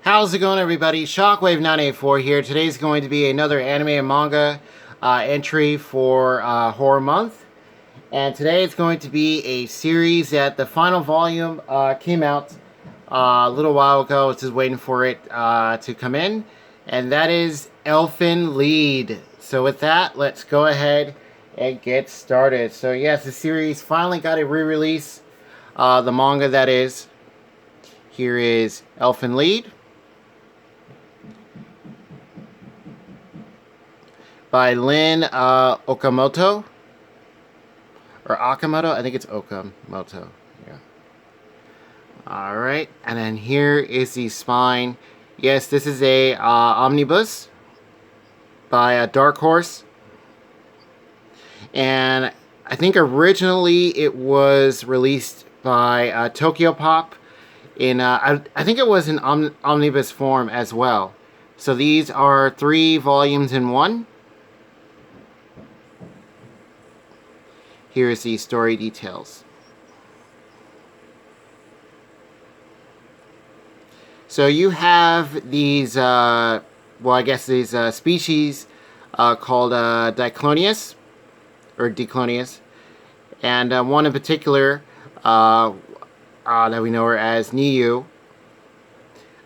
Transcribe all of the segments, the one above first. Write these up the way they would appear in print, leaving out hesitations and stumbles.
How's it going, everybody? Shockwave984 here. Today's going to be another anime and manga entry for Horror Month. And today it's going to be a series that the final volume came out a little while ago. Just waiting for it to come in. And that is Elfen Lied. So with that, let's go ahead and get started. So yes, the series finally got a re-release. The manga, that is. Here is Elfen Lied by Lin Okamoto. Or Akamoto? I think it's Okamoto. Yeah. Alright, and then here is the spine. Yes, this is a omnibus by Dark Horse. And I think originally it was released by Tokyo Pop in, I think it was in omnibus form as well. So these are 3 volumes in one. Here's the story details. So you have these, well, I guess these species called Diclonius, or Diclonius, and one in particular that we know her as Niu.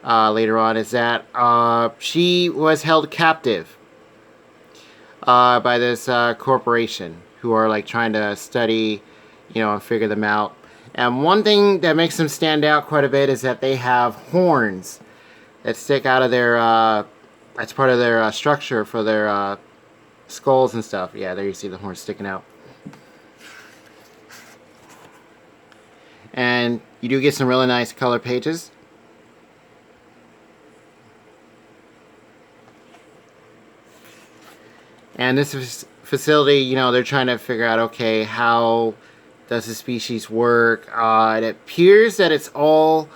Later on, is that she was held captive by this corporation, who are like trying to study, you know, and figure them out. And one thing that makes them stand out quite a bit is that they have horns that stick out of their, that's part of their structure for their skulls and stuff. Yeah, there you see the horns sticking out. And you do get some really nice color pages. And this facility, you know, they're trying to figure out, okay, how does the species work? It appears that it's all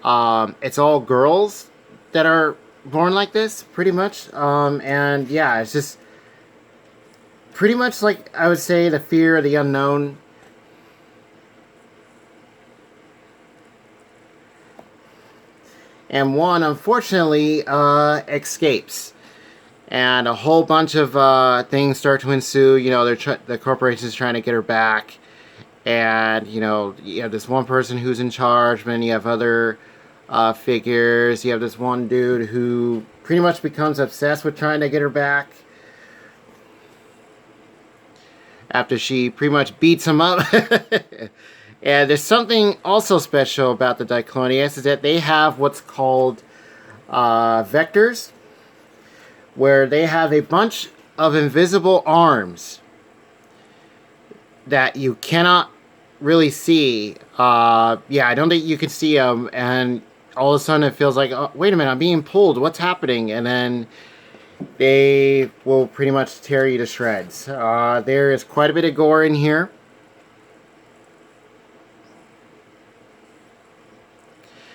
girls that are born like this, pretty much. And yeah, it's just pretty much like, I would say, the fear of the unknown. And one, unfortunately, escapes. And a whole bunch of things start to ensue. You know, the corporation's trying to get her back. And, you know, you have this one person who's in charge. But then you have other figures. You have this one dude who pretty much becomes obsessed with trying to get her back. After she pretty much beats him up. And there's something also special about the Diclonius, is that they have what's called vectors, where they have a bunch of invisible arms that you cannot really see. Yeah, I don't think you can see them, and all of a sudden it feels like, oh, wait a minute, I'm being pulled, what's happening? And then they will pretty much tear you to shreds. There is quite a bit of gore in here.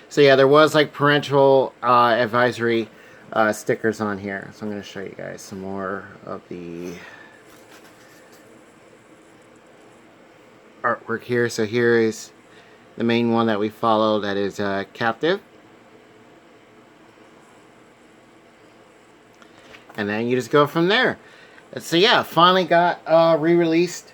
So yeah, there was like parental advisory stickers on here. So I'm going to show you guys some more of the artwork here. So here is the main one that we follow, that is captive. And then you just go from there. So yeah, finally got re-released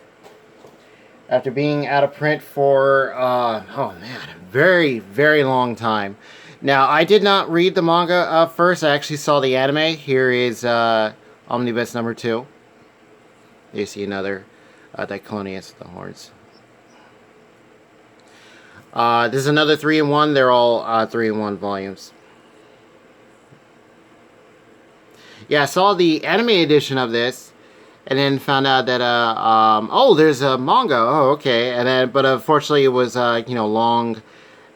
after being out of print for, oh man, a very, very long time. Now, I did not read the manga first. I actually saw the anime. Here is Omnibus number 2. You see another Diclonius with the horns. This is another 3-in-1. They're all 3-in-1 volumes. Yeah, I saw the anime edition of this, and then found out that oh, there's a manga. Oh, okay. And then, but unfortunately, it was you know, long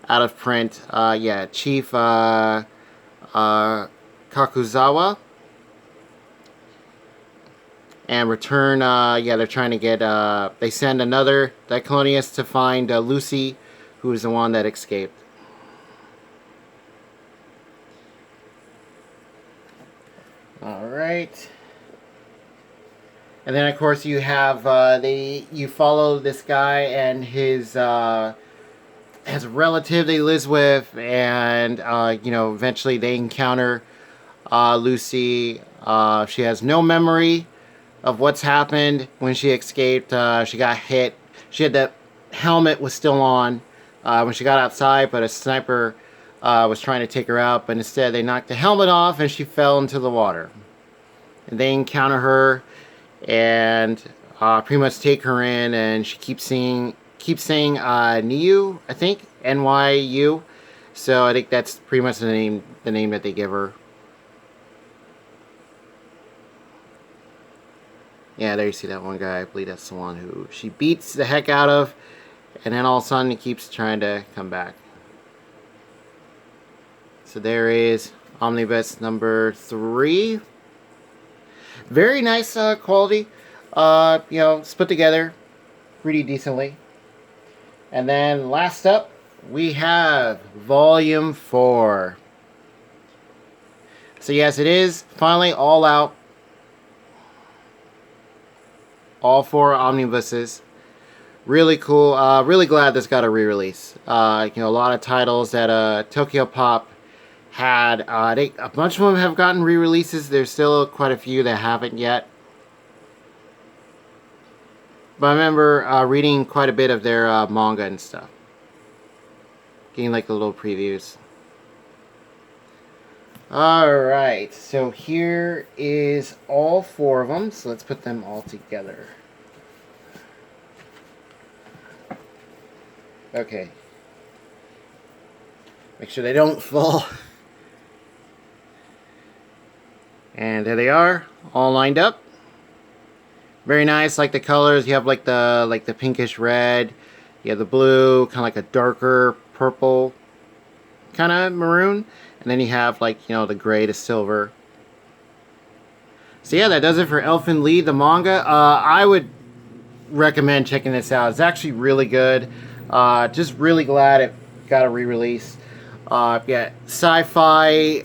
out of print. Yeah, Chief Kakuzawa and Return. Yeah, they're trying to get. They send another Diclonius to find Lucy, who is the one that escaped. All right. And then, of course, you have you follow this guy and his has a relative they lives with, and you know, eventually they encounter Lucy. She has no memory of what's happened when she escaped. She got hit. She had the helmet was still on when she got outside, but a sniper was trying to take her out. But instead, they knocked the helmet off, and she fell into the water. And they encounter her, and pretty much take her in, and she keeps saying Niu, I think, NYU. So I think that's pretty much the name that they give her. Yeah, there you see that one guy. I believe that's the one who she beats the heck out of, and then all of a sudden he keeps trying to come back. So there is Omnibus number 3. Very nice quality. You know, it's put together pretty decently. And then last up, we have Volume 4. So yes, it is finally all out. All 4 omnibuses. Really cool. Really glad this got a re-release. You know, a lot of titles that Tokyo Pop had. A bunch of them have gotten re-releases. There's still quite a few that haven't yet. But I remember reading quite a bit of their manga and stuff. Getting like the little previews. Alright, so here is all 4 of them. So let's put them all together. Okay. Make sure they don't fall. And there they are, all lined up. Very nice, like the colors. You have like the pinkish red. You have the blue, kind of like a darker purple, kind of maroon. And then you have like, you know, the gray to silver. So yeah, that does it for Elfen Lied, the manga. I would recommend checking this out. It's actually really good. Just really glad it got a re-release. Yeah, sci-fi,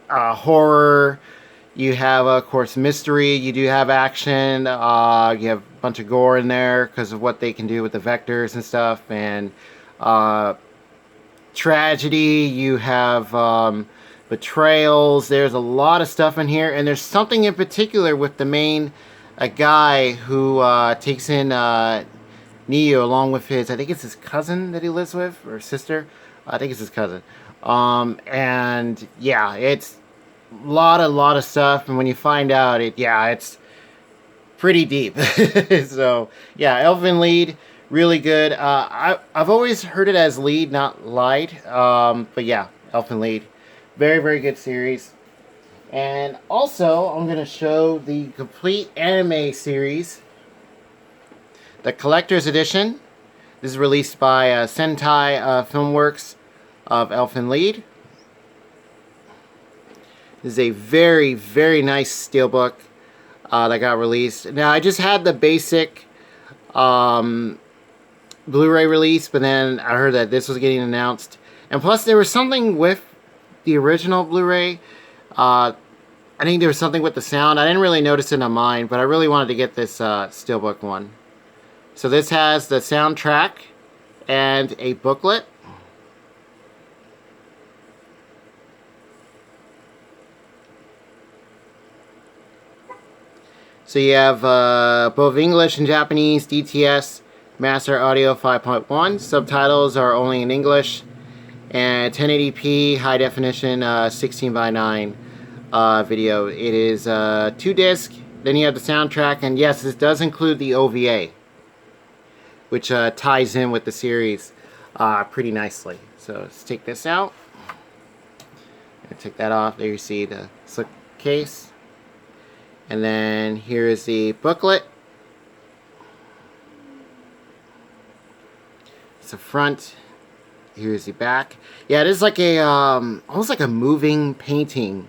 horror. You have, of course, mystery. You do have action. You have a bunch of gore in there because of what they can do with the vectors and stuff. And tragedy. You have betrayals. There's a lot of stuff in here. And there's something in particular with the main guy who takes in Neo along with his, I think it's his cousin that he lives with, or sister. I think it's his cousin. And yeah, it's a lot of stuff. And when you find out, it's pretty deep. So yeah, Elfen Lied, really good. I've always heard it as Lead, not Lied. But yeah, Elfen Lied, very, very good series. And also, I'm going to show the complete anime series, the collector's edition. This is released by Sentai Filmworks of Elfen Lied. This is a very, very nice steelbook that got released. Now, I just had the basic Blu-ray release, but then I heard that this was getting announced. And plus, there was something with the original Blu-ray. I think there was something with the sound. I didn't really notice it on mine, but I really wanted to get this steelbook one. So this has the soundtrack and a booklet. So you have both English and Japanese, DTS, Master Audio 5.1. Subtitles are only in English. And 1080p, high definition, 16:9 video. It is 2 disc. Then you have the soundtrack. And yes, this does include the OVA, which ties in with the series pretty nicely. So let's take this out. And take that off. There you see the slip case. And then here is the booklet. It's the front. Here's the back. Yeah, it is like a almost like a moving painting,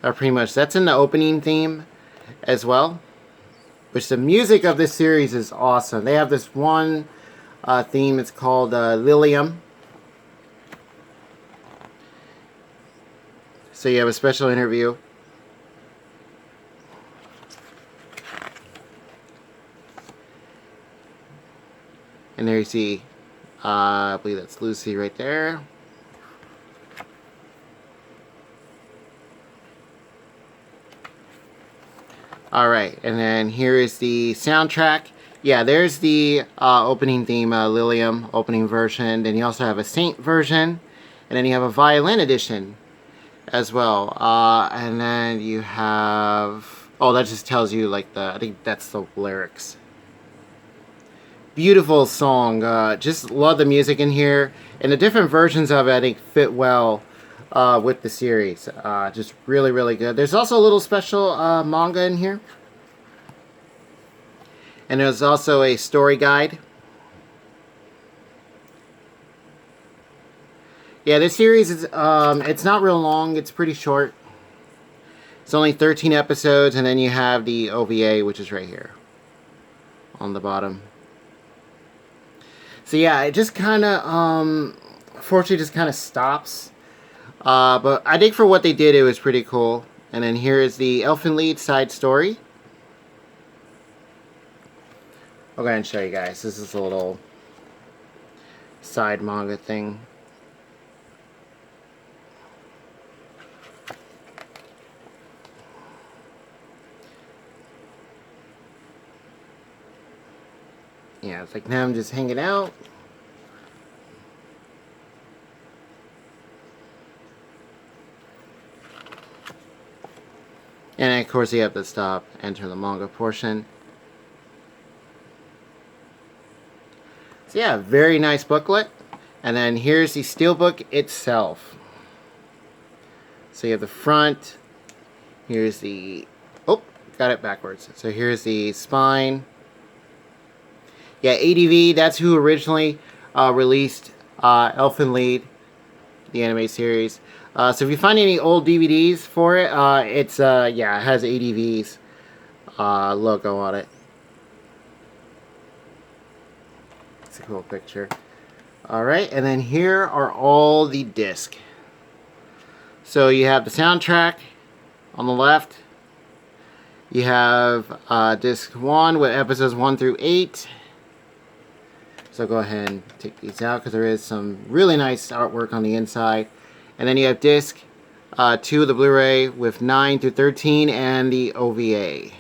pretty much. That's in the opening theme as well. Which the music of this series is awesome. They have this one theme. It's called Lilium. So you have a special interview. And there you see I believe that's Lucy right there. Alright, and then here is the soundtrack. Yeah, there's the opening theme, Lilium opening version. Then you also have a Saint version. And then you have a violin edition as well. And then you have... Oh, that just tells you, like, I think that's the lyrics. Beautiful song. Just love the music in here. And the different versions of it, I think, fit well with the series. Just really, really good. There's also a little special manga in here. And there's also a story guide. Yeah, this series is it's not real long. It's pretty short. It's only 13 episodes, and then you have the OVA, which is right here on the bottom. So yeah, it just kind of, fortunately, just kind of stops. But I think for what they did, it was pretty cool. And then here is the Elfen Lied side story. I'll go ahead and show you guys. This is a little side manga thing. Yeah, it's like them just hanging out. And of course you have to stop, enter the manga portion. So yeah, very nice booklet. And then here's the Steelbook itself. So you have the front. Here's the... Oh, got it backwards. So here's the spine. Yeah, ADV, that's who originally released Elfen Lied, the anime series. So if you find any old DVDs for it, it's, yeah, it has ADV's logo on it. It's a cool picture. Alright, and then here are all the discs. So you have the soundtrack on the left. You have disc 1 with episodes 1 through 8. So go ahead and take these out because there is some really nice artwork on the inside. And then you have disc 2 of the Blu-ray with 9 through 13 and the OVA.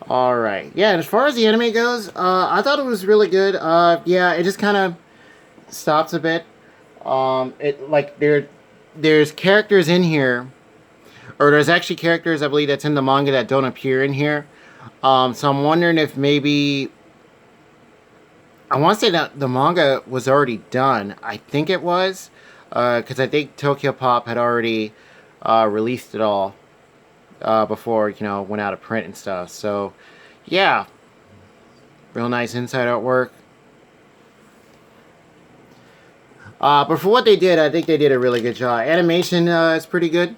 Alright. Yeah, and as far as the anime goes, I thought it was really good. Yeah, it just kind of stops a bit. There's characters in here, or there's actually characters, I believe, that's in the manga that don't appear in here. So I'm wondering if maybe... I want to say that the manga was already done. I think it was. Because I think Tokyo Pop had already released it all before, you know, went out of print and stuff. So, yeah. Real nice inside artwork. But for what they did, I think they did a really good job. Animation is pretty good.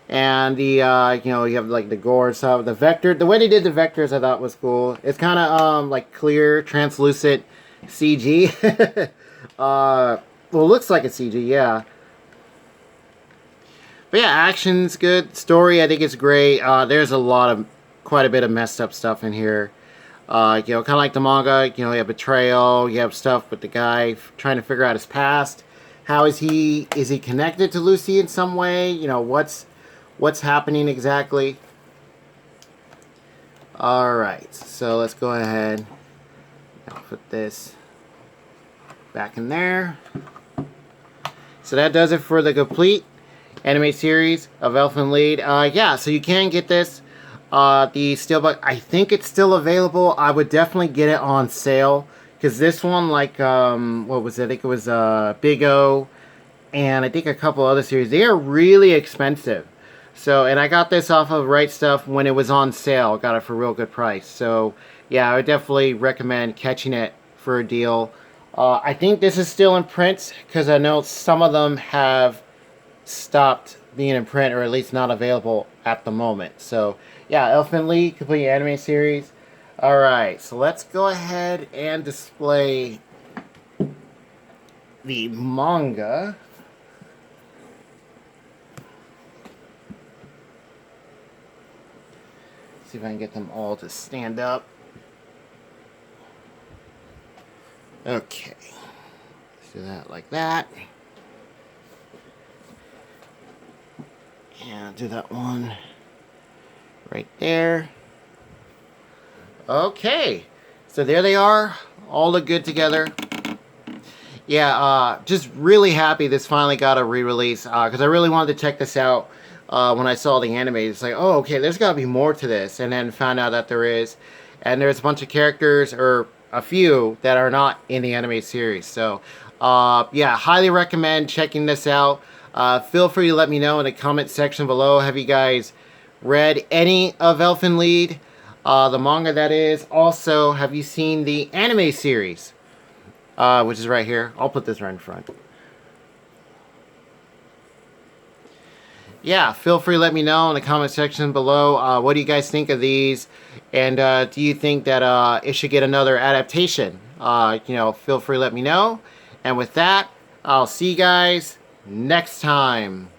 And the, you know, you have like the gore and stuff. The vector, the way they did the vectors I thought was cool. It's kind of like clear, translucent CG. Well, it looks like a CG, yeah. But yeah, action's good. Story, I think it's great. There's quite a bit of messed up stuff in here. You know, kind of like the manga, you know, you have betrayal, you have stuff with the guy trying to figure out his past. How is he connected to Lucy in some way? You know, what's happening exactly? Alright, so let's go ahead. I'll put this back in there. So that does it for the complete anime series of Elfen Lied. Yeah, so you can get this. The Steelbook, I think it's still available. I would definitely get it on sale. Because this one, like, what was it? I think it was Big O. And I think a couple other series. They are really expensive. So, and I got this off of Right Stuff when it was on sale. Got it for a real good price. So, yeah, I would definitely recommend catching it for a deal. I think this is still in print because I know some of them have stopped being in print, or at least not available at the moment. So, yeah, Elfen Lied, complete anime series. Alright, so let's go ahead and display the manga. See if I can get them all to stand up. Okay. Let's do that like that. And do that one right there. Okay. So there they are. All look good together. Yeah, just really happy this finally got a re-release, because I really wanted to check this out when I saw the anime. It's like, oh, okay, there's got to be more to this, and then found out that there is. And there's a bunch of characters, or a few, that are not in the anime series. So, yeah, highly recommend checking this out. Feel free to let me know in the comment section below. Have you guys read any of Elfen Lied? The manga, that is. Also, have you seen the anime series? Which is right here. I'll put this right in front. Yeah, feel free to let me know in the comment section below. What do you guys think of these? And do you think that it should get another adaptation? Feel free to let me know. And with that, I'll see you guys next time.